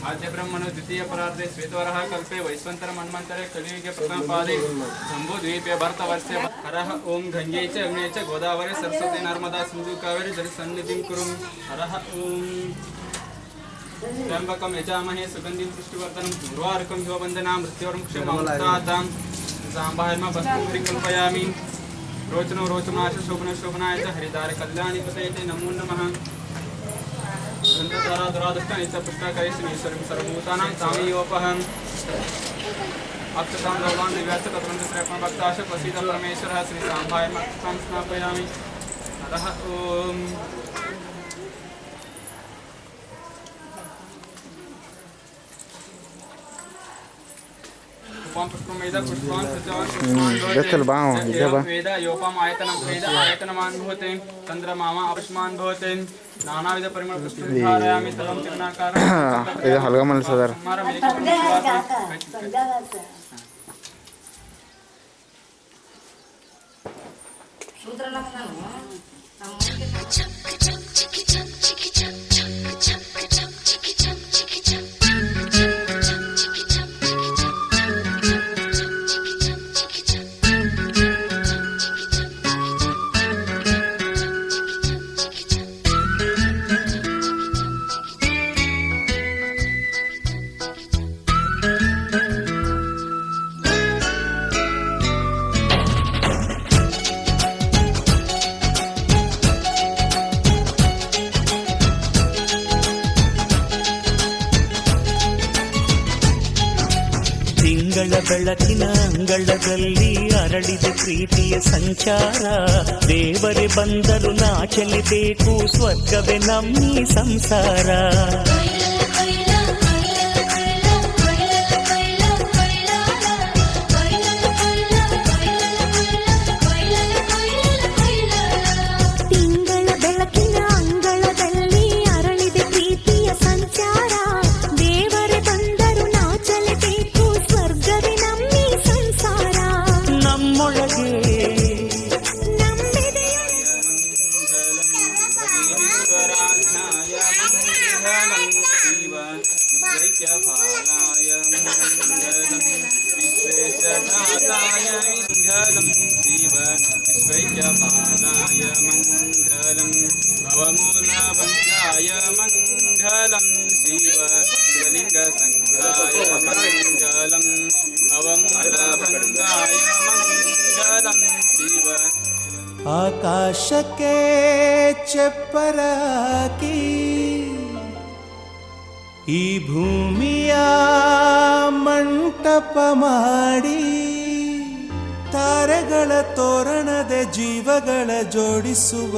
आद्य ब्रह्मणो द्वितीय परार्धे श्वेतवरः कल्पे वैश्वंतर मन्वंतरे कलियुगे प्रथम पादे जम्बूद्वीपे भरतवर्षे हरः ओं गंगे च यमुने च गोदावरी सरस्वती नर्मदा सिंधु कावेरी जलसन्निधिं कुरु हरः ओं त्र्यंबकं यजामहे सुगंधिं पुष्टिवर्धनं उर्वारुकं युववन्दनां मृत्योर्मुक्षमामृतातां साम्बायमा वस्तुं कल्पयामि रोचनो रोचनाश शोभन शोभनाय च हरिदार कल्याणी पतये नमो नमः गंधधारा दुरादुष्टा नित्य पुष्टाकरे श्रीश्वरं सर्वभूतानां सामयोपहम् अक्षतां गौरान् दिव्याश्च तत्वन्त श्रेपण भक्ताश प्रसीद परमेश्वरः श्री सांभाय मत्तां स्नापयामि अतः ओम पुष्पमेदा पुष्पान् सज्जान् पुष्पान् वेद योपम आयतनं वेद आयतनमान भवते चंद्रमामा अपस्मान भवते नानाविध परिमल पुष्पं धारयामि तलं त्रिनाकारं ಇದು ಹಲಗಮಲ್ ಸದರ್ ಬೆಳಕಿನ ಅಂಗಳದಲ್ಲಿ ಅರಳಿದ ಪ್ರೀತಿಯ ಸಂಚಾರ ದೇವರೇ ಬಂದರು ನಾಚಲಿಬೇಕು ಸ್ವರ್ಗವೇ ನಮ್ಮಿ ಸಂಸಾರ ಆಕಾಶಕ್ಕೆ ಚಪ್ಪರಾಕಿ ಈ ಭೂಮಿಯ ಮಂಟಪ ಮಾಡಿ ತಾರೆಗಳ ತೋರಣದ ಜೀವಗಳ ಜೋಡಿಸುವ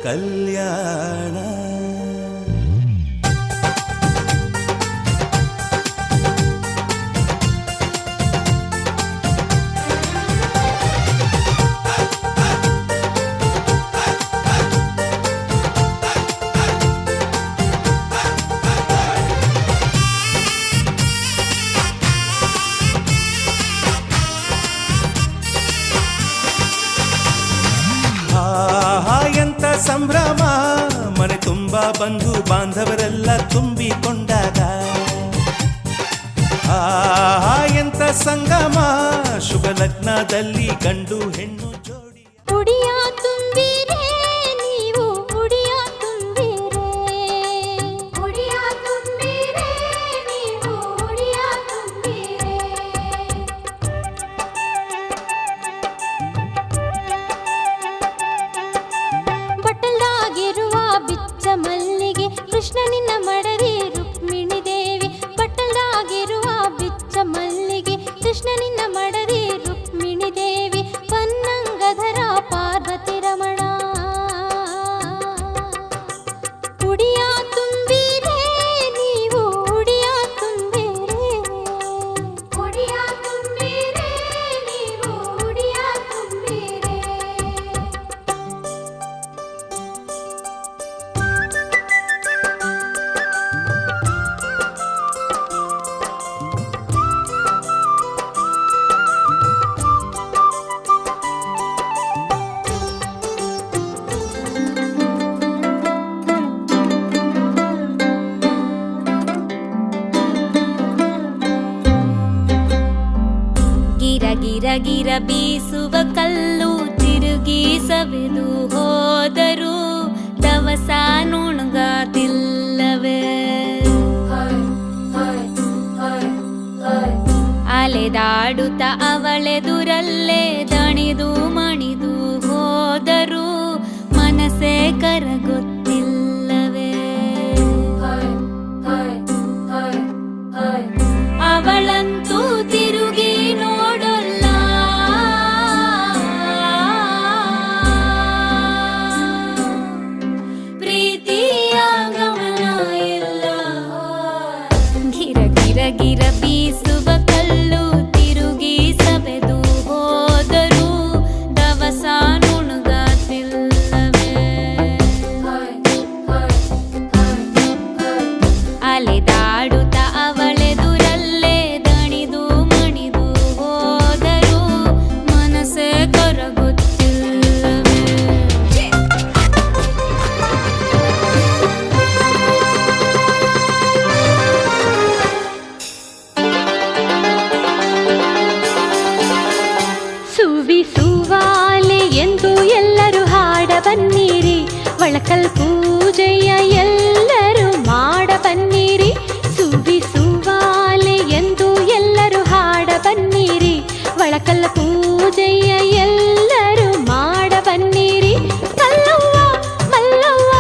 ಕಲ್ಯಾಣ ಸಂಭ್ರಮ ಮನೆ ತುಂಬ ಬಂಧು ಬಾಂಧವರೆಲ್ಲ ತುಂಬಿಕೊಂಡಾಗ ಎಂತ ಸಂಗಮ ಶುಭ ಲಗ್ನದಲ್ಲಿ ಗಂಡು ಹೆಣ್ಣು ಜೋಡಿ ಉಡಿಯ ತುಂಬಿರೆ ನೀವು ಉಡಿಯ ತುಂಬಿರೆ ಉಡಿಯ ತುಂಬಿರೆ ನೀವು ಉಡಿಯ ತುಂಬಿರೆ ಬಟ್ಟಲಾಗಿರುವ ಬಿಚ್ಚ ಮಲ್ಲಿಗೆ ಕೃಷ್ಣ ನಿನ್ನ ಮಡದಿ ರುಕ್ಮಿಣಿ ದೇವಿ ಬಟ್ಟಲಾಗಿರುವ ಬಿಚ್ಚ ಮಲ್ಲಿಗೆ ಕೃಷ್ಣ ನಿನ್ನ ಮಡದಿ ರುಕ್ಮಿಣಿ ದೇವಿ ಪನ್ನಂಗಧರ ಪಾರ್ವತಿ ಗಿರ ಬೀಸುವ ಕಲ್ಲು ತಿರುಗಿ ಸವೆದು ಹೋದರೂ ದವಸ ನುಣುಗಾದಿಲ್ಲವೇ ಅಲೆದಾಡುತ್ತ ಅವಳೆದುರಲ್ಲೇ ದಣಿದು ಮಣಿದು ಹೋದರೂ ಮನಸ್ಸೇ ಕರಗುತ್ತಿಲ್ಲವೇ ಅವಳಂತೂ ತಿರುಗಿ ನೋಡಲ್ಲ ಪ್ರೀತಿಯ ಗಮನ ಇಲ್ಲ ಗಿರ ಗಿರ ಗಿರ ಬೀಸುವ ಕಲ್ಲು ತಿರುಗಿ ಸವೆದು ಹೋದರೂ ದವಸ ನುಣುಗಾತಿಲ್ಲವೇ ಅಲೆದಾಡುತ್ತ ಅವಳೆದುರಲ್ಲೇ ದಣಿದು ಮಣಿದು ಹೋದರೂ ಮನಸ್ಸೇ ಕರಗುತ್ತಿಲ್ಲವೇ ಸುವಿಸುವಾಲೆ ಎಂದು ಎಲ್ಲರೂ ಹಾಡ ಬನ್ನಿರಿ ಒಳಕಲ್ ಪೂಜೆಯ ಎಲ್ಲರೂ ಮಾಡ ಬನ್ನಿರಿ ಸುವಿಸುವಾಲೆ ಎಂದು ಎಲ್ಲರೂ ಹಾಡ ಬನ್ನಿರಿ ಒಳಕಲ್ ಪೂಜೆಯ ಎಲ್ಲರೂ ಮಾಡ ಬನ್ನಿರಿ ಕಲ್ಲವ್ವ ಮಲ್ಲವ್ವ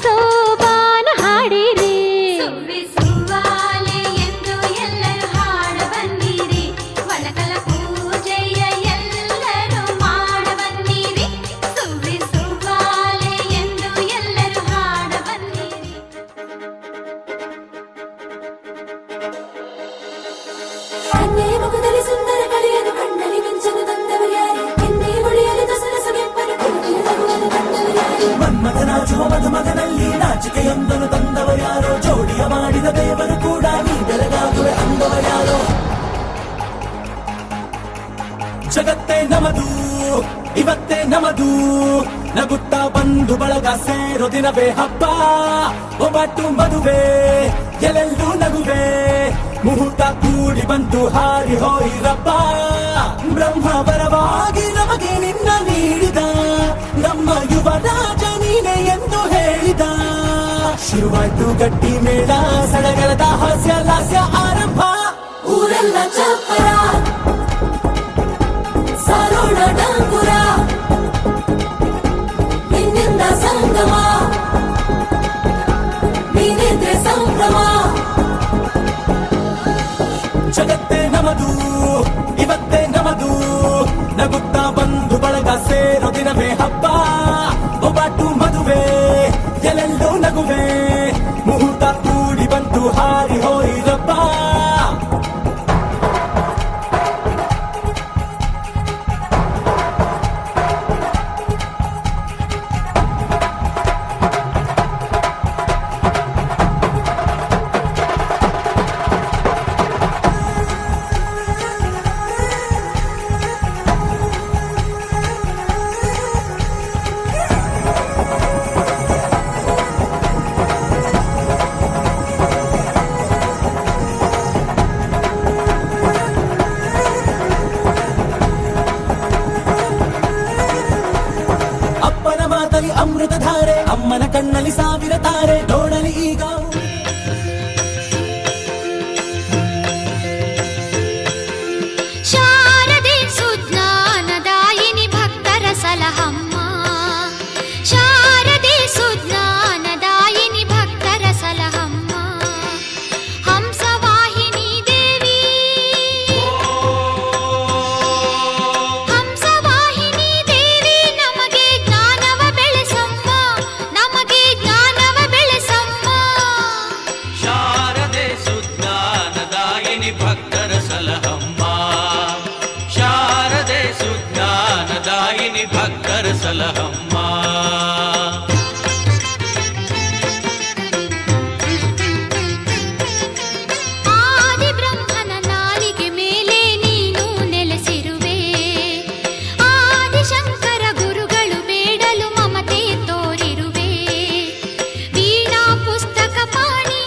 ಸೋಬಾನ ಹಾಡಿರಿ ಸುವಿಸುವಾಲೆ ಎಂದು ಎಲ್ಲರೂ ಹಾಡ ಬನ್ನಿರಿ ಒಳಕಲ್ ಪೂಜೆಯ ಎಲ್ಲರೂ ಮಾಡ ಬನ್ನಿರಿ ಸುವಿಸುವಾಲೆ ಎಂದು ಎಲ್ಲರೂ ಹಾಡ ಬನ್ನಿರಿ ಕಣ್ಣೇ ಮುಖದಲ್ಲಿ ಸುಂದರ ಕಳೆಯನ್ನು ಕಣ್ಣಲ್ಲಿ ಮಿಂಚನು ತಂದವರ್ಯಾರು ಎನ್ನೇ ಹೊಳೆಯಲು ದಸರ ಸೊಗೆಪ್ಪನು ಕುಣಿಯುವುದು ಕಂಡವರ್ಯಾರು ಮನ್ಮಥನಾಚುವ ಮಧುಮಗನಲ್ಲಿ ನಾಚಿಕೆಯೊಂದನ್ನು ತಂದವರ್ಯಾರೋ ಜೋಡಿಯ ಮಾಡಿದ ದೇವರು ಕೂಡ ನೀ ಬೆಳಗಾಗುವೆ ಅಂದವರ್ಯಾರೋ ಜಗತ್ತೇ ನಮದು ಇವತ್ತೇ ನಮದು ನಗುತ್ತಾ ಬಂಧು ಬಳಗ ಸೇರೋ ದಿನವೇ ಹಬ್ಬ ಒಬ್ಬಟ್ಟು ಮದುವೆ ಎಲ್ಲೆಲ್ಲೂ ನಗುವೆ ಮುಹೂರ್ತ ಕೂಡಿ ಬಂತು ಹಾರಿ ಹೋಯಿರಪ್ಪ ಬ್ರಹ್ಮ ವರವಾಗಿ ನಮಗೆ ನಿನ್ನ ನೀಡಿದ ನಮ್ಮ ಯುವರಾಜ ನೀನೆ ಎಂದು ಹೇಳಿದ ಶುರುವಾಯ್ತು ಗಟ್ಟಿ ಮೇಳ ಸಡಗರದ ಹಾಸ್ಯ ಲಾಸ್ಯ ಆರಂಭ ಊರೆಲ್ಲ ಚಪ್ಪರ ಸಾರೋಣ ಡಂಗುರ ನಿನ್ನಿಂದ ಸಂಗಮ ನೀನಿದ್ರೆ ಸಂಭ್ರಮ ಜಗತ್ತೇ ನಮದು ಇವತ್ತೇ ನಮದು ನಗುತ್ತಾ ಬಂಧು ಬಳಗ ಸೇರೋ ದಿನವೇ ಹಬ್ಬ ಒಬ್ಬಟ್ಟು ಮದುವೆ ಎಲ್ಲೆಲ್ಲೂ ನಗುವೆ ಮುಹೂರ್ತ ಕೂಡಿ ಬಂತು ಹಾರಿ ಹೋಯಿರಪ್ಪ ಅಪ್ಪನ ಮಾತಲಿ ಅಮೃತ ಧಾರೆ ಅಮ್ಮನ ಕಣ್ಣಲ್ಲಿ ಸಾವಿರ ತಾರೆ ನೋಡಲಿ ಈಗ ಶಾರದೆ ಸುಜ್ಞಾನದಾಯಿನಿ ಭಕ್ತರ ಸಲಹಮ್ಮ ಶಾರದೆ ಸುಜ್ಞಾನದಾಯಿನಿ ಭಕ್ತರ ಸಲಹಮ್ಮ ಹಂಸವಾಹಿನಿ ದೇವಿ ಹಂಸವಾಹಿನಿ ದೇವಿ ನಮಗೆ ಜ್ಞಾನವ ಬೆಳೆಸಮ್ಮ ನಮಗೆ ಜ್ಞಾನವ ಬೆಳೆಸಮ್ಮ ಶಾರದೆ ಸುಜ್ಞಾನದಾಯಿನಿ ಭಕ್ತರ ಸಲಹಮ್ಮ ಶಾರದೆ ಸುಜ್ಞಾನದಾಯಿನಿ ಭಕ್ತರ ಸಲಹಮ್ಮ ಆದಿ ಬ್ರಹ್ಮನ ನಾಲಿಗೆ ಮೇಲೆ ನೀನು ನೆಲೆಸಿರುವೆ ಆದಿಶಂಕರ ಗುರುಗಳು ಬೇಡಲು ಮಮತೆ ತೋರಿರುವೆ ವೀಣಾ ಪುಸ್ತಕ ಪಾಣಿ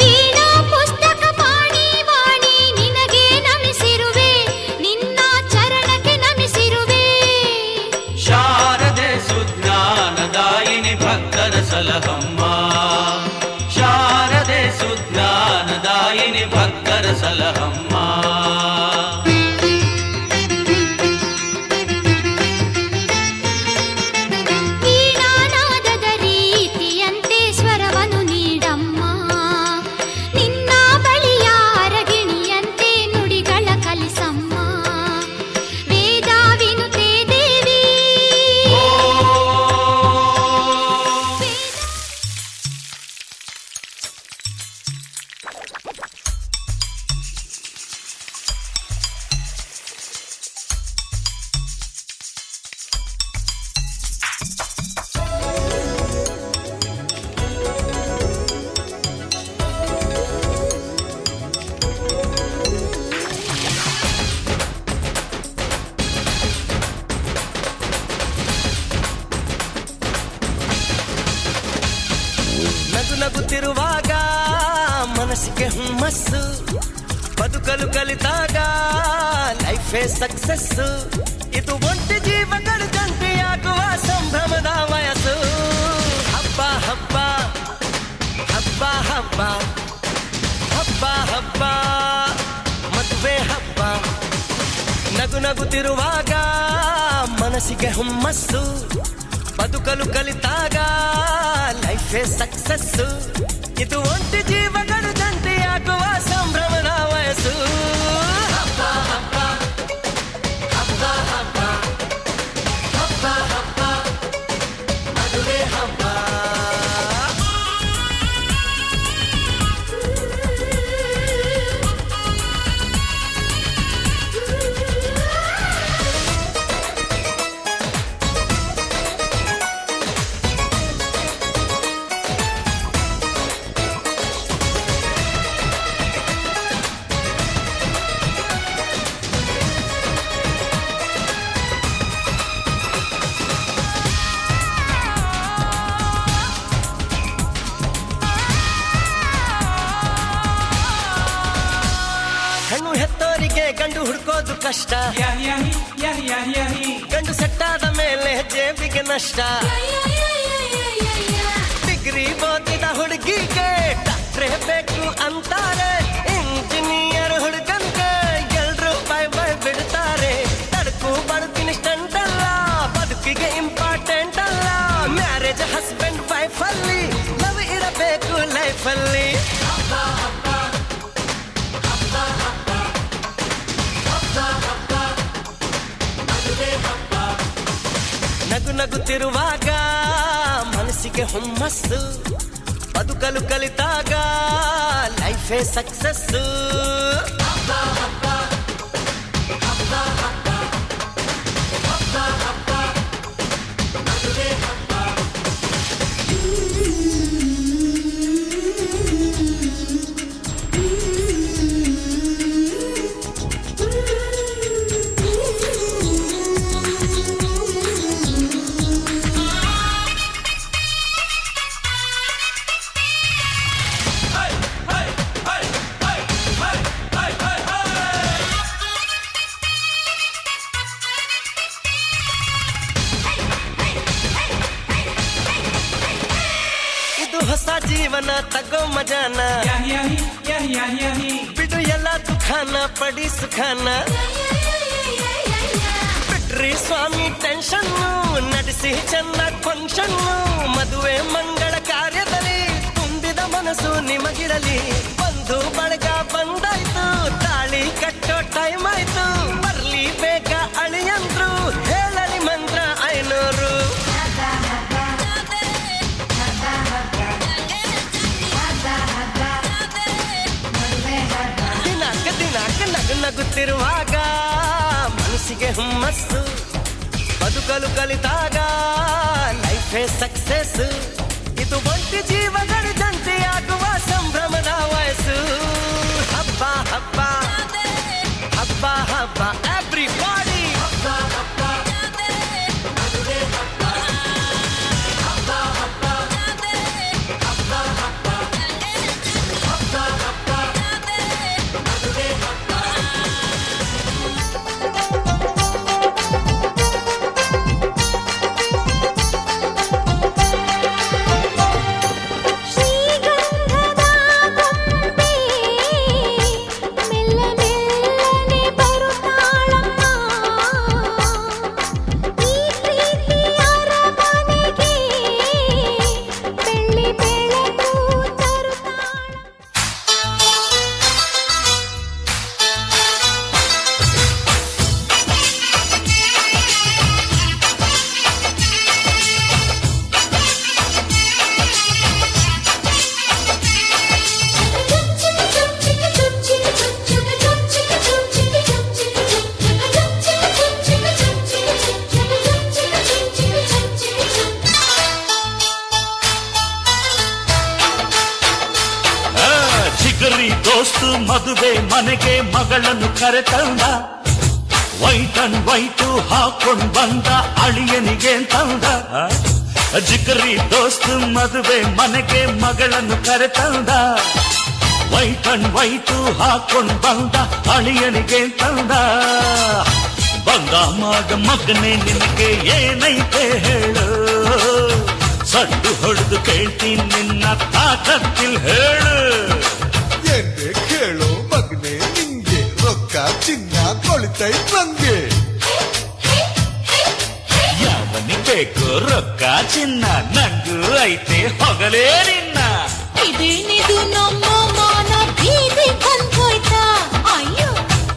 ವೀಣಾ ಪುಸ್ತಕ ಪಾಣಿ ವಾಣಿ ನಿನಗೆ ನಗುತ್ತಿರುವಾಗ ಮನಸ್ಸಿಗೆ ಹುಮ್ಮಸ್ಸು, ಬದುಕಲು ಕಲಿತಾಗ ಲೈಫೇ ಸಕ್ಸಸ್ಸು. ಇದು ಒಂಟಿ ಜೀವಗಳು ಜಂಟಿಯಾಗುವ ಸಂಭ್ರಮದ ವಯಸ್ಸು. ಹಬ್ಬ ಹಬ್ಬ ಹಬ್ಬ ಹಬ್ಬ ಹಬ್ಬ ಹಬ್ಬ ಮದುವೆ ಹಬ್ಬ. ನಗು ನಗುತ್ತಿರುವಾಗ ಮನಸ್ಸಿಗೆ ಹುಮ್ಮಸ್ಸು, ಬದುಕಲು ಕಲಿತಾಗ ಲೈಫೇ ಸಕ್ಸಸ್ಸು. ಇದು ಒಂಟಿ ಜೀವಗಳು ಜಂಟಿಯಾಗುವ ಸಂಭ್ರಮದ ವಯಸ್ಸು. ಹಬ್ಬ ಹಬ್ಬ ಹಬ್ಬ ಹಬ್ಬ ಹಬ್ಬ ಹಬ್ಬ ಮದುವೆ ಹಬ್ಬ. ಹೆಣ್ಣು ಹೆತ್ತೋರಿಗೆ ಗಂಡು ಹುಡ್ಕೋದು ಕಷ್ಟ, ಗಂಡು ಸೆಟ್ಟಾದ ಮೇಲೆ ಜೇಬಿಗೆ ನಷ್ಟ. ಡಿಗ್ರಿ ಓದಿದ ಹುಡುಗಿಗೆ ಡಾಕ್ಟ್ರೇ ಬೇಕು ಅಂತಾರೆ, ಇಂಜಿನಿಯರ್ ಹುಡುಗನ್ಗೆ ಎಲ್ರು ಬೈ ಬೈ ಬಿಡ್ತಾರೆ. ತಡಕು ಬದುಕಿನ ಸ್ಟಂಟ್ ಅಲ್ಲ, ಬದುಕಿಗೆ ಇಂಪಾರ್ಟೆಂಟ್ ಅಲ್ಲ. ಮ್ಯಾರೇಜ್ ಹಸ್ಬೆಂಡ್ ವೈಫ್ ಅಲ್ಲಿ ಲವ್ ಇರಬೇಕು ಲೈಫಲ್ಲಿ. ನಗು ನಗುತ್ತಿರುವಾಗ ಮನಸ್ಸಿಗೆ ಹುಮ್ಮಸ್ಸು, ಬದುಕಲು ಕಲಿತಾಗ ಲೈಫೇ ಸಕ್ಸಸ್ಸು. ಇದು ಹೊಸ ಜೀವನ ತಗೋ ಮಜಾನ, ಬಿಡು ಎಲ್ಲ ದುಃಖಾನ ಪಡಿ ಸುಖಾನ. ಬಿಟ್ರಿ ಸ್ವಾಮಿ ಟೆನ್ಷನ್ನು, ನಡೆಸಿ ಚೆನ್ನಾಗಿ ಫಂಕ್ಷನ್ನು. ಮದುವೆ ಮಂಗಳ ಕಾರ್ಯದಲ್ಲಿ ತುಂಬಿದ ಮನಸ್ಸು ನಿಮಗಿರಲಿ. ಬಂಧು ಬಳಗ ಬಂದಾಯ್ತು, ತಾಳಿ ಕಟ್ಟೋ ಟೈಮ್ ಆಯ್ತು. ಬರ್ಲಿ ಬೇಗ ಅಳಿಯಂದ್ರು, ಹೇಳಲಿ ಮಂತ್ರ 500. ದಿನಾಕ ನಗು ನಗುತ್ತಿರುವಾಗ ಮನಸ್ಸಿಗೆ ಹುಮ್ಮಸ್ಸು, ಬದುಕಲು ಕಲಿತಾಗ ಲೈಫೇ ಸಕ್ಸಸ್. ಇದು ಒಂಟಿ ಜೀವಗಳು ಜಂಟಿಯಾಗುವ ಸಂಭ್ರಮದ ವಯಸ್ಸು. ಹಬ್ಬ ಹಬ್ಬ ಹಬ್ಬ ಹಬ್ಬ ಎವ್ರಿಬಾಡಿ. ಹಬ್ಬ ಹಬ್ಬ ಮದುವೆ ಹಬ್ಬ. ಹಬ್ಬ ಹಬ್ಬ ಹಬ್ಬ ಹಬ್ಬ ಹಬ್ಬ ಹಬ್ಬ ಮದುವೆ ಹಬ್ಬ. ದೋಸ್ತು ಮದುವೆ ಮನೆಗೆ ಮಗಳನ್ನು ಕರೆತಂದ, ವೈಟ್ ಅಂಡ್ ವೈಟು ಹಾಕೊಂಡ್ ಬಂದ ಅಳಿಯನಿಗೆ ತಂದ. ಜಿಗರಿ ದೋಸ್ತು ಮದುವೆ ಮನೆಗೆ ಮಗಳನ್ನು ಕರೆತಂದ ವೈಟ್ ಅಂಡ್ ವೈಟು ಹಾಕೊಂಡ್ ಬಂದ ಅಳಿಯನಿಗೆ ತಂದ ಬಂದ ಮಗನೇ ನಿನಗೆ ಏನೈತೆ ಹೇಳು ಸಡ್ಡು ಹೊಡೆದು ಕೇಳ್ತೀನಿ ನಿನ್ನ ತಾಕತ್ತಿಲ್ ಹೇಳು ಎನ್ನೆ ಕೇಳೋ ಮಗನೇ ನಿಂಗೆ ರೊಕ್ಕ ಚಿನ್ನ ಕೊಳಿತೈ ನಂಗೆ ಯಾವನಿ ಬೇಕು ರೊಕ್ಕ ಚಿನ್ನ ನಂಗೂ ಐತೆ ಹೊಗಲೇ ನಿನ್ನ ಇದೇನಿದು ನಮ್ಮ ಮಾನ ಬೀದಿ ಬಂದೋಯ್ತಾ ಅಯ್ಯೋ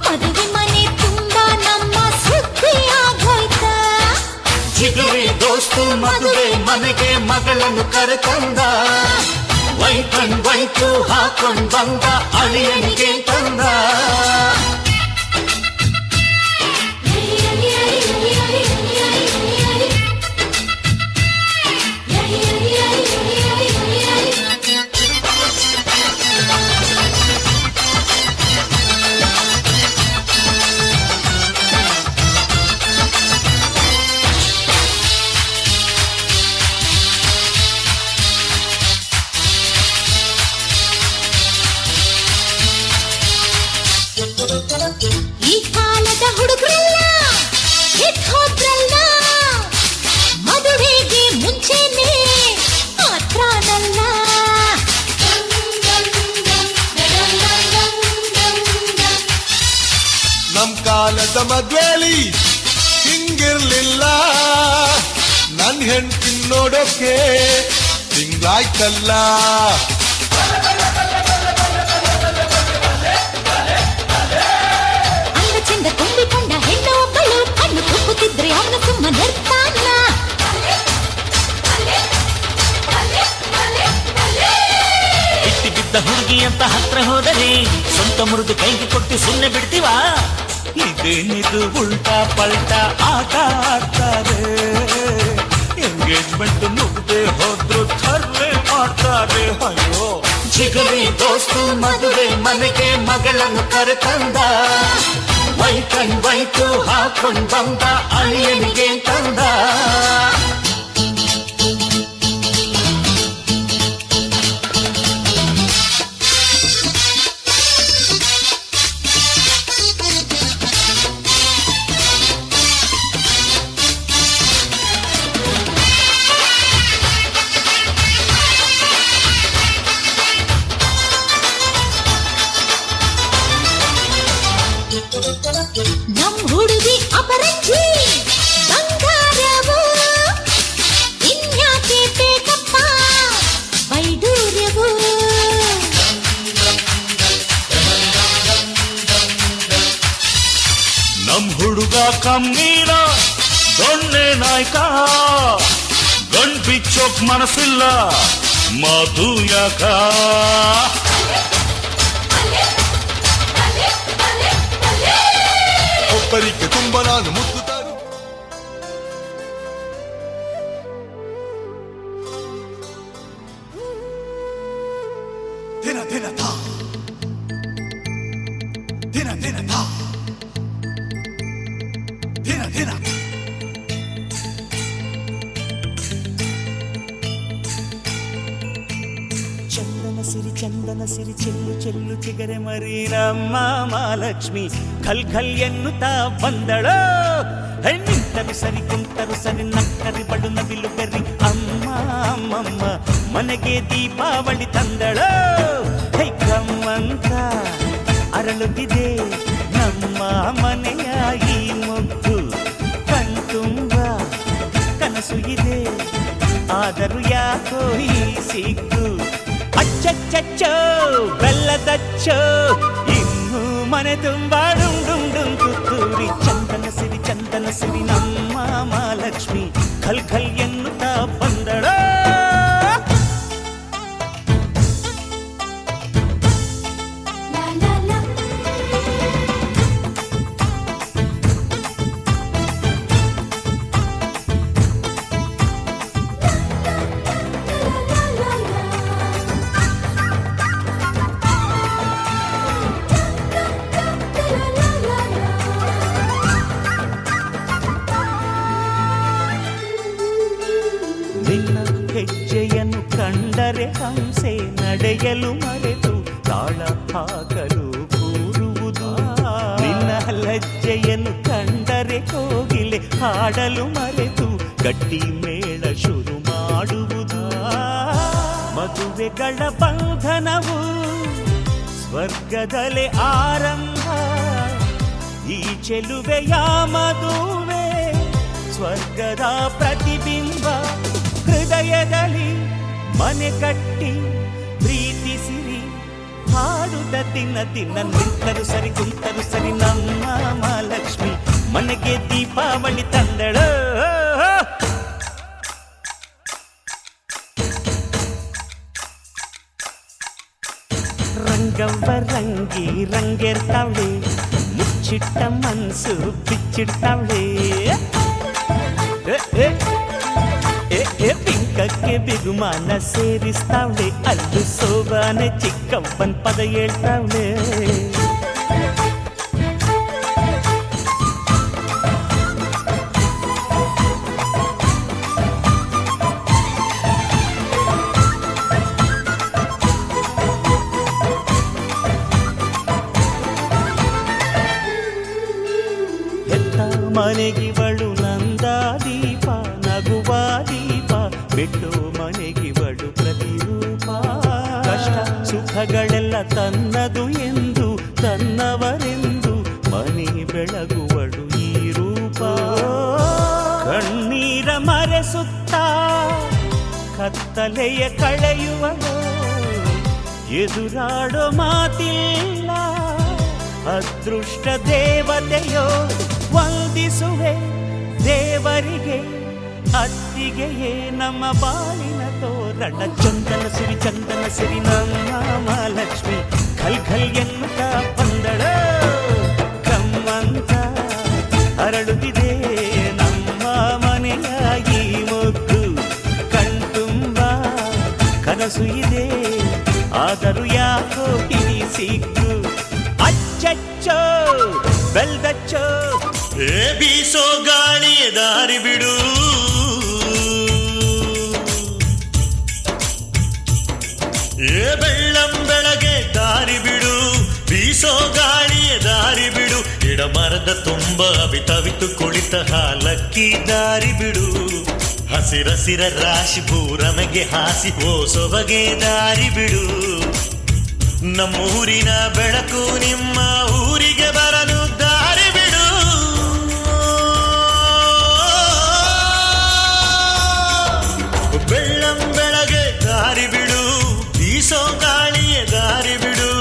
ಮದುವೆ ಮನೆ ತುಂಬಾ ನಮ್ಮ ಸುದ್ದಿ ಆಗೋಯ್ತಾ ಜಿಗರಿ ದೋಸ್ತು ಮದುವೆ ಮನೆಗೆ ಮಗಳನ್ನು ಕರೆತಂದ ವೈಟ್ ಅಂಡ್ ವೈಟು ಹಾಕೊಂಡ್ ಬಂದ ಅಳಿಯನಿಗೆ ತಂದ ಈ ಕಾಲದ ಹುಡುಗರೆಲ್ಲ ಹೋದ್ರಲ್ಲ ಮದುವೆಗೆ ಮುಂಚೆನೆ ಮಾತ್ರನಲ್ಲ ನಮ್ ಕಾಲದ ಮದ್ವೇಲಿ ಹಿಂಗಿರ್ಲಿಲ್ಲ ನನ್ ಹೆಂಡ್ತಿ ನೋಡೋಕೆ ತಿಂಗ್ಳಾಯ್ತಲ್ಲ ಚಂದ ತುಂಬಿಕೊಂಡ ಹೆಣ್ಣು ಒಬ್ಬಳು ಕಣ್ಣು ತುಪ್ಪುತ್ತಿದ್ರೆ ಅವನು ಸುಮ್ಮನೆ ಇರ್ತಾನ ಇಟ್ಟಿ ಬಿದ್ದ ಹುಡುಗಿ ಅಂತ ಹತ್ರ ಹೋದರೆ ಸ್ವಂತ ಮುರಿದು ಕೈಗೆ ಕೊಟ್ಟು ಸುಮ್ಮನೆ ಬಿಡ್ತೀವ ಇದೇನಿದು ಉಲ್ಟಾ ಪಲ್ಟಾ ಆಟ ಆಡ್ತಾರೆ ಎಂಗೇಜ್ಮೆಂಟ್ ಮುಗ್ದೆ ಹೋದ್ರು ಥರ್ವೆ ಮಾಡ್ತಾರೆ ಅಯ್ಯೋ ಜಿಗರಿ ದೋಸ್ತು ಮದುವೆ ಮನೆಗೆ ಮಗಳನ್ನು ಕರೆತಂದ ವೈಟ್ ಅಂಡ್ ವೈಟು ಹಾಕೊಂಡ್ ಬಂದ ಅಳಿಯನಿಗೆ ತಂದ ನಮ್ ಹುಡುಗಿ ಅಪರಂಜಿ ಬಂಗಾರವು ಇನ್ಯಾಕೆ ಬೇಕಪ್ಪ ವೈಡೂರ್ಯವು ನಮ್ ಹುಡುಗ ಕಮ್ಮೀನ ದೊಣ್ಣೆ ನಾಯ್ಕ ಗಂಡ್ ಬಿಚ್ಚೋಕ್ ಮನಸ್ಸಿಲ್ಲ ಮಾತು ಯಾಕ ಒಬ್ಬರಿಗೆ ತುಂಬ ನಾನು ಮುತ್ತುತ್ತಾರು ದಿನ ದಿನ ತಾ ದಿನ ದಿನ ತಾ ದಿನ ದಿನ ಚಂದನ ಸಿರಿ ಚೆಲ್ಲು ಚೆಲ್ಲು ಚಿಗರೆ ಮರಿ ನಮ್ಮ ಮಹಾಲಕ್ಷ್ಮಿ ಖಲ್ ಖಲ್ ಎನ್ನುತ್ತಾ ಬಂದಳೋ ಹೆಣ್ಣಿಂತರು ಸರಿ ಕುಂತರು ಸರಿ ನಕ್ಕರಿ ಬಡು ನವಿಲು ಗರಿ ಅಮ್ಮ ಅಮ್ಮಮ್ಮ ಮನೆಗೆ ದೀಪಾವಳಿ ತಂದಳೋ ಹೈ ಕಮ್ಮಂತ ಅರಳುತ್ತಿದೆ ನಮ್ಮ ಮನೆಯ ಈ ಮುಗ್ಗು ಕಣ್ತುಂಬ ಕನಸು ಇದೆ ಆದರೂ ಯಾಕೋ ಈ ಸಿಗ್ಗು ಅಚ್ಚಚ್ಚಚ್ಚೋ ಬೆಲ್ಲದಚ್ಚೋ ಇನ್ನು ಮನೆ ತುಂಬಾ ಡುಂ ಡುಂ ಡುಂ ತುತ್ತೂರಿ ಚಂದನ ಸಿರಿ ನಮ್ಮ ಮಹಾಲಕ್ಷ್ಮಿ ಖಲ್ ಖಲ್ ಎನ್ನುತ್ತಾ ಬಂದಳೋ ಕಂಡರೆ ಹಂಸೆ ನಡೆಯಲು ಮರೆತು ತಾಳ ಹಾಕಲು ಕೂರುವುದು. ನಿನ್ನ ಲಜ್ಜೆಯನ್ನು ಕಂಡರೆ ಕೋಗಿಲೆ ಹಾಡಲು ಮರೆತು ಗಟ್ಟಿ ಮೇಳ ಶುರು ಮಾಡುವುದು. ಮದುವೆಗಳ ಬಂಧನವು ಸ್ವರ್ಗದಲ್ಲೇ ಆರಂಭ. ಈ ಚೆಲುವೆಯ ಮದುವೆ ಸ್ವರ್ಗದ ಪ್ರತಿಬಿಂಬ. ಹೃದಯದಲ್ಲಿ ಮನೆ ಕಟ್ಟಿ ಪ್ರೀತಿಸಿರಿ ಹಾಡುತ್ತ ದಿನ ದಿನ. ನಿಂತರು ಸರಿ ಕುಂತರು ಸರಿ ನಮ್ಮ ಮಹಾಲಕ್ಷ್ಮಿ ಮನೆಗೆ ದೀಪಾವಳಿ ತಂದಳು. ರಂಗವ್ವ ರಂಗಿ ರಂಗೇರ್ತಾವಳೆ, ಮುಚ್ಚಿಟ್ಟ ಮನ್ಸು ಬಿಚ್ಚಿಡ್ತಾವಳೆ. ಪಿಂಕಕ್ಕೆ ಬಿಗುಮಾನ ಸೇರಿಸ್ತಾವಳೆ, ಅಲ್ಲು ಸೋಬಾನೆ ಚಿಕ್ಕಪ್ಪನ್ ಪದ ಹೇಳ್ತಾವಳೆ. ಮನೆಗಿವಳು ನಂದ ದೀಪ ನಗುವ ದೀಪ, ಬಿಟ್ಟು ಮನೆಗಿವಳು ಪ್ರತಿರೂಪ. ಕಷ್ಟ ಸುಖಗಳೆಲ್ಲ ತನ್ನದು ಎಂದು ತನ್ನವರೆಂದು ಮನೆ ಬೆಳಗುವಳು ಈ ರೂಪ. ಕಣ್ಣೀರ ಮರೆಸುತ್ತ ಕತ್ತಲೆಯ ಕಳೆಯುವಳು, ಎದುರಾಡೋ ಮಾತಿಲ್ಲ ಅದೃಷ್ಟ ದೇವತೆಯೋ. ವಂದಿಸುವೆ ದೇವರಿಗೆ ಅತ್ತಿಗೆಯೇ ನಮ್ಮ ಬಾಳಿನ ತೋರಣ. ಚಂದನ ಸಿರಿ ಚಂದನ ಸಿರಿ ನಮ್ಮ ಮಹಾಲಕ್ಷ್ಮಿ ಖಲ್ ಖಲ್ ಎನ್ನುತ್ತ ಬಂದಳ. ಕಮ್ಮಂತ ಅರಳುತ್ತಿದೆ ನಮ್ಮ ಮನೆಯ ಈ ಮೊಗ್ಗು. ಕಣ್ತುಂಬ ಕನಸು ಇದೆ ಆದರೂ ಯಾಕೋ ಕಿವಿ ಸಿಕ್ಕು. ಅಚ್ಚಚ್ಚೋ ಬೆಲ್ದಚ್ಚೋ ಬೀಸೋ ಗಾಳಿಯ ದಾರಿ ಬಿಡು, ಬೆಳ್ಳಂ ಬೆಳಗ್ಗೆ ದಾರಿ ಬಿಡು. ಬೀಸೋ ಗಾಳಿಯ ದಾರಿ ಬಿಡು, ಗಿಡ ಮರದ ತುಂಬ ಅವಿತವಿತು ಕುಳಿತ ಹಾಲಕ್ಕಿ ದಾರಿ ಬಿಡು. ಹಸಿರಸಿರ ರಾಶಿ ಭೂರಮೆಗೆ ಹಾಸಿ ಓ ಸೊಬಗೆ ದಾರಿ ಬಿಡು. ನಮ್ಮೂರಿನ ಬೆಳಕು ನಿಮ್ಮ ಊರಿಗೆ ಬರಲು ದಾರಿ ಬಿಡು. ಬೆಳ್ಳಂ ಬೆಳಗ್ಗೆ ದಾರಿ ಬಿಡು, ಬೀಸೋ ಗಾಳಿಯ ದಾರಿ ಬಿಡು.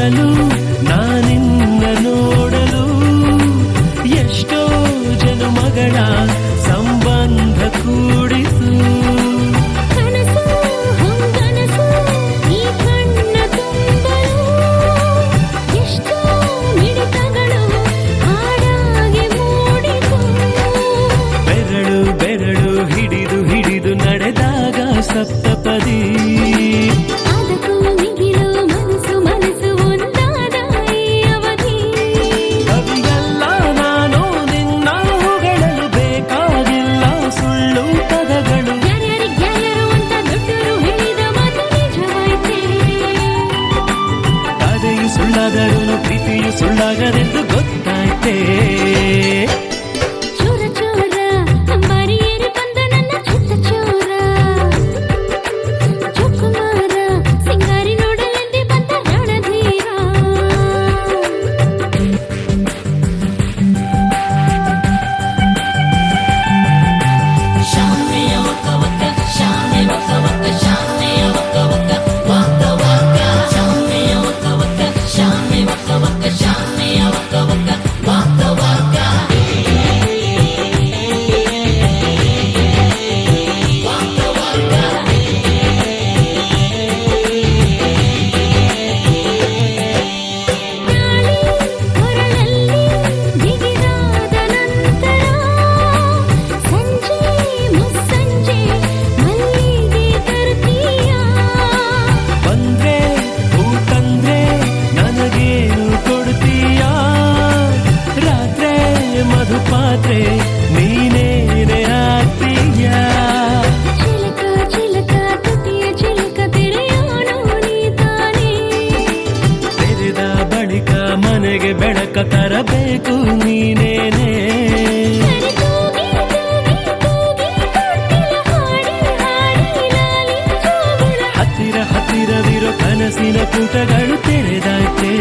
ನೋಡಲು ನಾನಿನ್ನ ನೋಡಲು ಎಷ್ಟೋ ಜನುಮಗಳ ಸಂಬಂಧ ಕೂಡಿತು. ಕನಸು ಹೊಂಗನಸು ಈ ಕಣ್ಣ ತುಂಬಲು ಎಷ್ಟೋ ಮಿಡಿತಗಳು ಹಾಡಾಗಿ ಮೂಡಿತು. ಬೆರಳು ಬೆರಳು ಹಿಡಿದು ಹಿಡಿದು ನಡೆದಾಗ ಸಪ್ತಪದಿ ಅದಕ್ಕೂ ಮಿಗಿಲು ಮನಸ್ಸು ಮನಸ್ಸು ಒಂದಾದ ಈ ಅವಧಿ. ಕವಿಯಲ್ಲ ನಾನು ನಿನ್ನ ಹೊಗಳಲು ಬೇಕಾಗಿಲ್ಲ ಸುಳ್ಳು ಪದಗಳು. ಯಾರ್ಯಾರು ಅಂತ ದೊಡ್ಡರು ಹೇಳಿದ ಮಾತು ನಿಜವಾಯ್ತೆ. ಕಥೆಯು ಸುಳ್ಳಾದರೂ ಪ್ರೀತಿಯು ಸುಳ್ಳಾಗದೆಂದು ಗೊತ್ತಾಯ್ತೇ. ಚೋರ ಚೋರ ಅಂಬಾರಿಯೇರಿ ಬಂದ ನನ್ನ ಚಿತ್ತ ಚೋರ. ಜೋಕುಮಾರ ಸಿಂಗಾರಿ ನೋಡಲೆಂದೇ ಬಂದ ರಣಧೀರ. ನಾಳೆ ಹೊರಳಲ್ಲಿ ಬಿಗಿದಾದ ನಂತರ ಸಂಜೆ ಮುಸ್ಸಂಜೆ ಮಲ್ಲಿಗೆ ತರುತ್ತೀಯ. ಬಂದ್ರೆ ಹೂ ತಂದ್ರೆ ನನಗೇನು ಕೊಡ್ತೀಯ. ರಾತ್ರೆ ಮಧುಪಾತ್ರೆ ನೀನೇನೆ ಆಗ್ತೀಯ. ಚಿಲಕ ಚಿಲಕ ತುಟಿಯ ಚಿಲಕ ತೆರೆಯೋನು ನೀ ತಾನೇ. ತೆರೆದ ಬಳಿಕ ಮನೆಗೆ ಬೆಳಕ ತರಬೇಕು ನೀನೇನೆ. ಸರಿ ತೂಗಿ ತೂಗಿ ತೂಗಿ ತೊಟ್ಟಿಲ ಹಾಡಿ ಹಾಡಿ ಲಾಲಿ ಜೋಗುಳ. ಹತ್ತಿರ ಹತ್ತಿರವಿರೋ ಕನಸಿನ ಪುಟಗಳು ತೆರೆದಾಯ್ತೆ.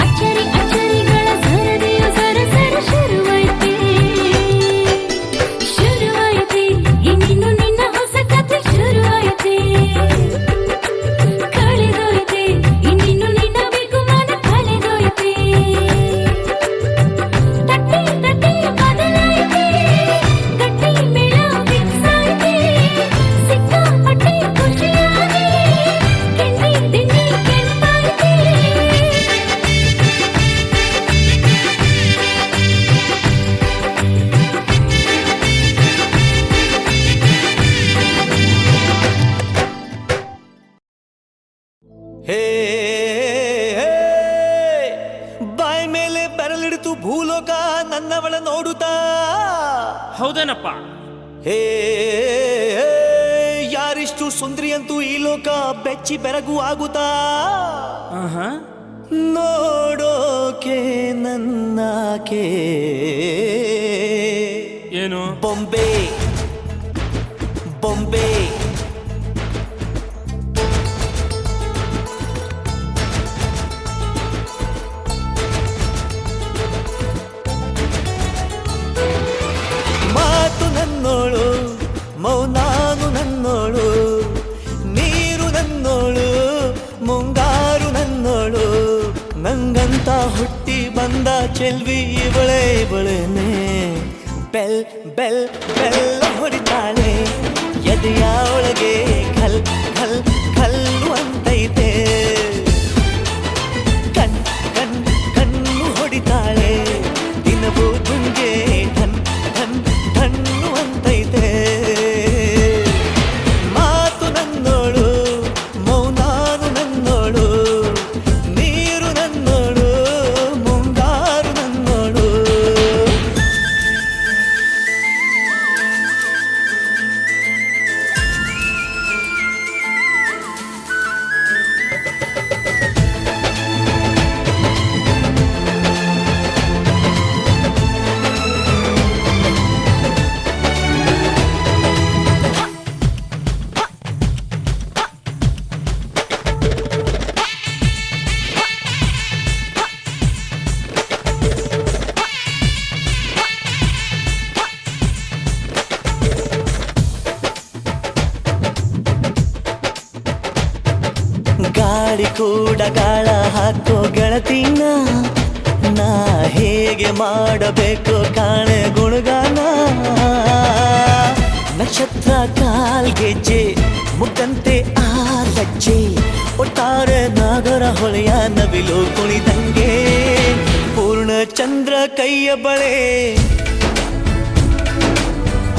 ಅಚ್ಚರಿ ಅಚ್ಚರಿಗಳ ಸರದಿಯು ಸರಸರ ಶುರುವಾಯ್ತೆ. ಶುರುವಾಯ್ತೆ ಇನ್ನಿನ್ನು ನಿನ್ನ ಹೊಸ ಕಥೆ ಶುರುವಾಯ್ತೆ. ಕಳೆದೋಯ್ತೆ ಇನ್ನಿನ್ನು ನಿನ್ನ ಬಿಗುಮಾನ ಕಳೆದೋಯ್ತೆ. ತಟ್ಟೆ ತಟ್ಟೆ ಬದಲಾಯ್ತೆ ಗಟ್ಟಿ ಮೇಳ ಫಿಕ್ಸ್ ಆಯ್ತೆ. ಸಿಕ್ಕಾಪಟ್ಟೆ ಖುಷಿಯಾಗಿ ಕೆಂಡಿ ದಿಣ್ಣಿ ಕೆಂಪಾಯ್ತೆ. ಹೇ ಬಾಯ್ ಮೇಲೆ ಬೆರಳಿಡಿತು ಭೂಲೋಕ ನನ್ನವಳ ನೋಡುತ್ತಾ. ಹೌದೇನಪ್ಪ. ಹೇ ಯಾರಿಷ್ಟು ಸುಂದ್ರಿಯಂತೂ ಈ ಲೋಕ ಬೆಚ್ಚಿ ಬೆರಗು ಆಗುತ್ತಾ. ನೋಡೋಕೆ ನನ್ನಾಕೆ ಏನು ಬೊಂಬೆ ಬೊಂಬೆ. ಮಾತು ನನ್ನೋಳು ಮೌನಾನು ನನ್ನೋಳು. ನೀರು ನನ್ನೋಳು ಮುಂಗಾರು ನನ್ನೋಳು. ನಂಗಂತ ಹುಟ್ಟಿ ಬಂದ ಚೆಲ್ವಿ ಇವಳೆ ಇವಳೇನೆ. ಬೆಲ್ ಬೆಲ್ ಬೆಲ್ಲ ಹೊಡಿತಾಳೆ ಎದೆಯ ಒಳಗೆ ಖಲ್ ಖಲ್ ಖಲ್ಲು ಅಂತೈತೆ. ಕಣ್ ಕಣ್ ಕಣ್ಣು ಹೊಡಿತಾಳೆ ದಿನವೂ ತುಂಗೆ ಧನ್ ಧನ್ ಧಣ್ಣು ಅಂತೈತೆ. ಮಾತು ನನ್ನೋಳು ಮೌನಾನು ನನ್ನೋಳು. ನೀರು ನನ್ನೋಳು ಮುಂಗಾರು ನನ್ನೋಳು. ಕೂಡ ಗಾಳ ಹಾಕೋ ಗೆಳತಿನ ನಾ ಹೇಗೆ ಮಾಡಬೇಕು ಕಾಣೆ ಗುಣಗಾನ ನಕ್ಷತ್ರ ಕಾಲ್ಗೆಜ್ಜೆ ಮುಖಂತೆ ಆ ಲಜ್ಜೆ ಒಟ್ಟಾರೆ ನಾಗರ ಹೊಳೆಯ ನವಿಲು ಕುಣಿದಂಗೆ ಪೂರ್ಣ ಚಂದ್ರ ಕೈಯ ಬಳೆ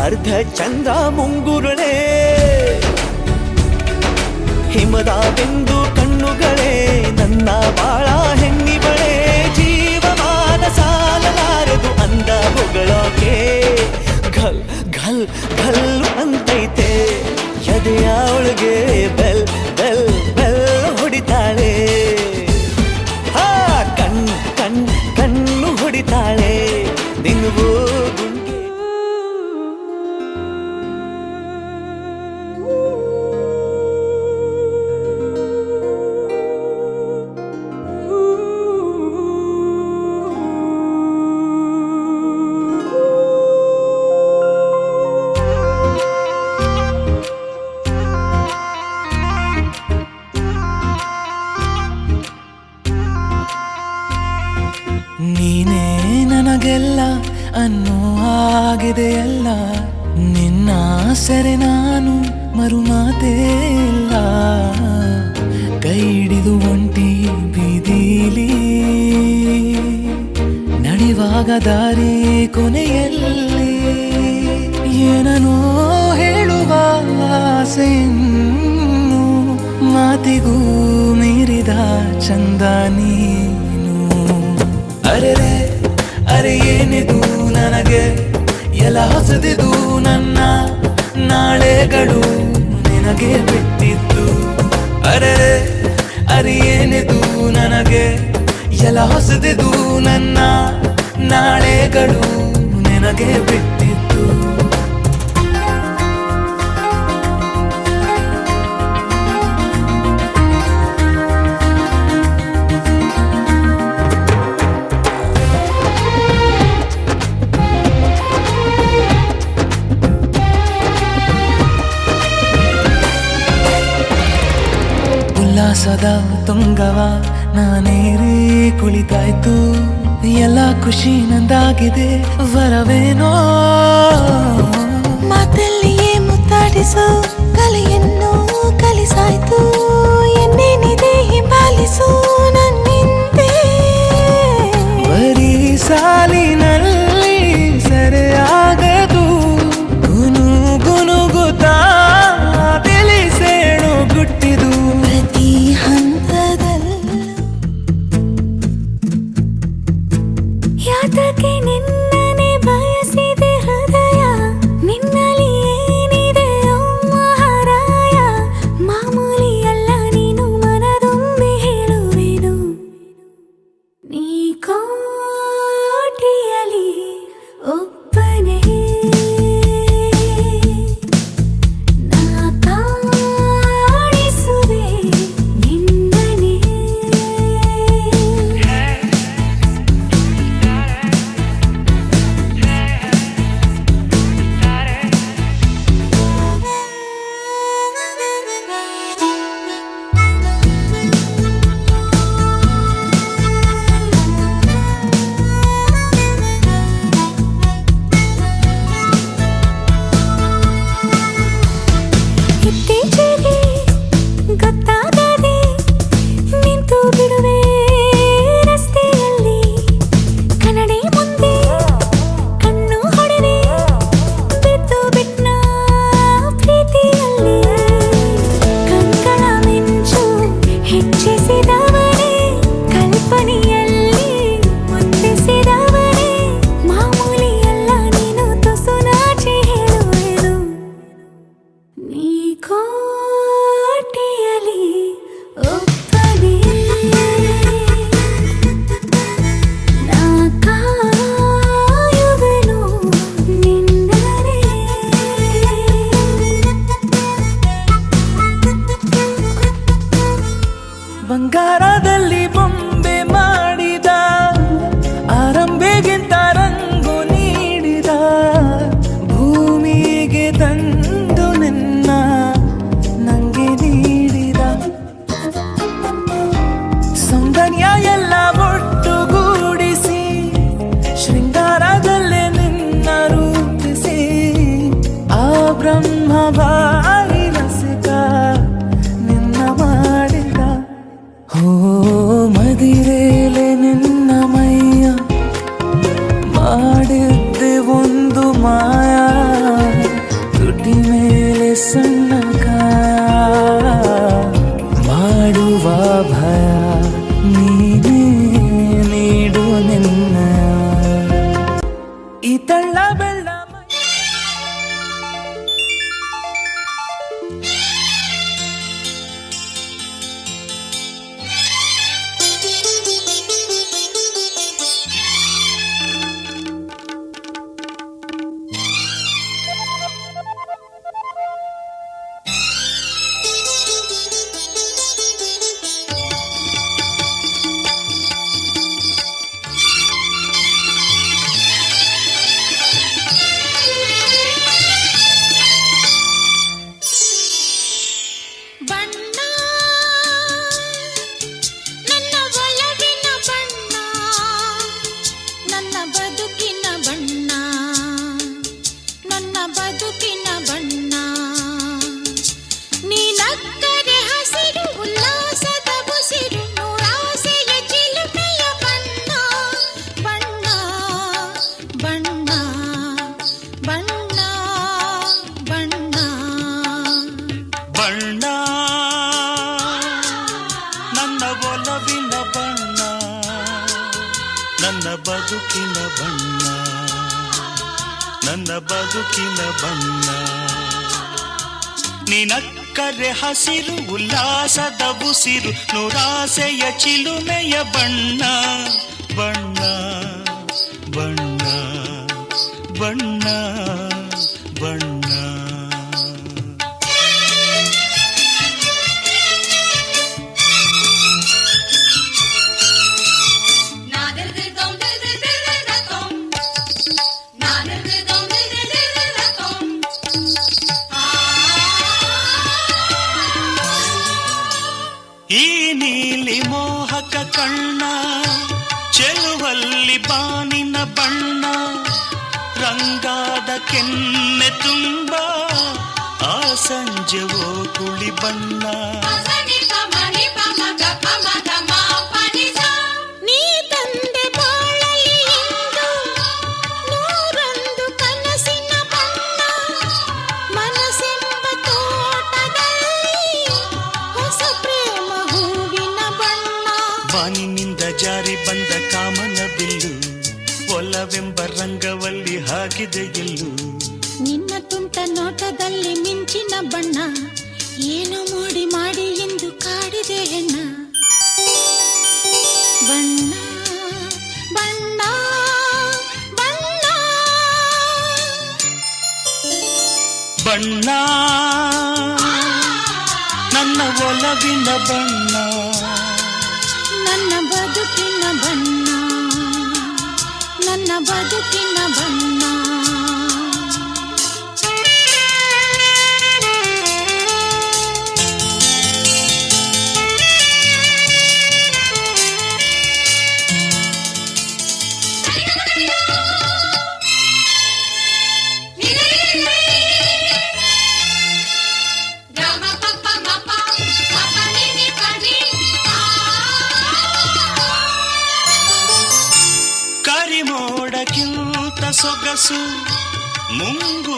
ಅರ್ಧ ಚಂದ್ರ ಮುಂಗುರುಳೆ ಹಿಮದ ಬಿಂದು ಕಣ್ಣುಗಳೇ ನನ್ನ ಬಾಳ ಹೆಣ್ಣಿ ಬಳೆ ಜೀವಮಾನ ಸಾಲಲಾರದು ಅಂದ ಹೊಗಳೋಕೆ ಘಲ್ ಘಲ್ ಘಲ್ ಅಂತೈತೆ ಎದೆಯ ಒಳಗೆ ಬೆಲ್ ಬೆಲ್ ಬೆಲ್ ಹೊಡಿತಾಳೆ ಹಾ ಕಣ್ಣು ಹೊಡಿತಾಳೆ ನಿನ್ಗೂ ನೀನೇ ನನಗೆಲ್ಲ ಅನ್ನೋ ಆಗಿದೆಯಲ್ಲ ನಿನ್ನ ಸೆರೆ ನಾನು ಮರುಮಾತೇ ಇಲ್ಲ ಕೈ ಹಿಡಿದು ಒಂಟಿ ಬೀದಿಲಿ ನಡೆಯುವಾಗ ದಾರಿ ಕೊನೆಯಲ್ಲಿ ಏನನೋ ಹೇಳುವ ಆಸೆಯನ್ನು ಮಾತಿಗೂ ಮೀರಿದ ಚಂದ ನೀನು ಅರೆ ಅರೆ ಏನಿದು ನನಗೆ ಎಲ್ಲ ಹೊಸದಿದು ನನ್ನ ನಾಳೆಗಳು ನಿನಗೆ ಬಿಟ್ಟಿದ್ದು ಅರೆ ಅರೆ ಏನಿದು ನನಗೆ ಎಲ್ಲ ಹೊಸದಿದು ನನ್ನ ನಾಳೆಗಳು ನಿನಗೆ ಬಿಟ್ಟಿದ್ದು ಉಲ್ಲಾಸದ ತುಂಗವ ನಾನೇರಿ ಕುಳಿತಾಯ್ತು ಎಲ್ಲ ಖುಷಿ ನಂದಾಗಿದೆ ವರವೇನೋ ಮಾತಲ್ಲಿಯೇ ಮುತ್ತಾಡಿಸು ಕಲೆಯನ್ನು ಕಲಿಸಾಯ್ತು ಎನ್ನೇನಿದೆ ಹಿಂಬಾಲಿಸು ನನ್ನಿಂದೆ ಬರೀ ಸಾಲಿನಲ್ಲಿ ಸೆರೆಯಾಗದು ಗುನು ಗುನುಗುತ್ತಾ ತಿಳಿಸೇಣು ಗುಟ್ಟಿದು ಪ್ರತಿ ಹಂತದಲ್ಲೂ ಯಾತಕ್ಕೆ ನಿನ್ನನೆ ಬಯಸಿದೆ ಹೃದಯ ಬಣ್ಣ ನನ್ನ ಬದುಕಿನ ಬಣ್ಣ ನಿನಕ್ಕರೆ ಹಸಿರು ಉಲ್ಲಾಸದ ಉಸಿರು ನೂರಾಸೆಯ ಚಿಲುಮೆಯ ಬಣ್ಣ ಬಣ್ಣ ಬಣ್ಣ ಬಣ್ಣ ಬಣ್ಣ ಈ ನೀಲಿ ಮೋಹಕ ಕಣ್ಣ ಚೆಲುವಲ್ಲಿ ಬಾನಿನ ಬಣ್ಣ ರಂಗಾದ ಕೆನ್ನೆ ತುಂಬ ಆ ಸಂಜೆವೋ ಕುಳಿ ಬಣ್ಣ ನೀ ತಂದೆ ಬಾಳಲಿ ಇಂದು ನೂರೊಂದು ಕನಸಿನ ಬಣ್ಣ ಮನಸ್ಸೆಂಬ ತೋಟದಲ್ಲಿ ಹೊಸ ಪ್ರೇಮ ಹೂವಿನ ಬಣ್ಣ ಬಾನಿನಿಂದ ಜಾರಿ ಬಂದ ಕಾಮನ ಬಿಲ್ಲು ಒಲವೆಂಬ ರಂಗವಲ್ಲಿ ಹಾಕಿದೆ ಎಲ್ಲೂ ನಿನ್ನ ತುಂಟ ನೋಟದಲ್ಲಿ ಮಿಂಚಿನ ಬಣ್ಣ ಏನು ಮೋಡಿ ಮಾಡಿ ಎಂದು ಕಾಡಿದೆ ಹೆಣ್ಣ ಬಣ್ಣ ಬಣ್ಣ ಬಣ್ಣ ಬಣ್ಣ ನನ್ನ ಒಲವಿನ ಬಣ್ಣ ನನ್ನ ಬದುಕಿನ ಬಣ್ಣ ನನ್ನ ಬದುಕಿನ ಬಣ್ಣ ಕರಿಮೋಡಕ್ಕಿಂತ ಸೊಗಸು ಮುಂಗು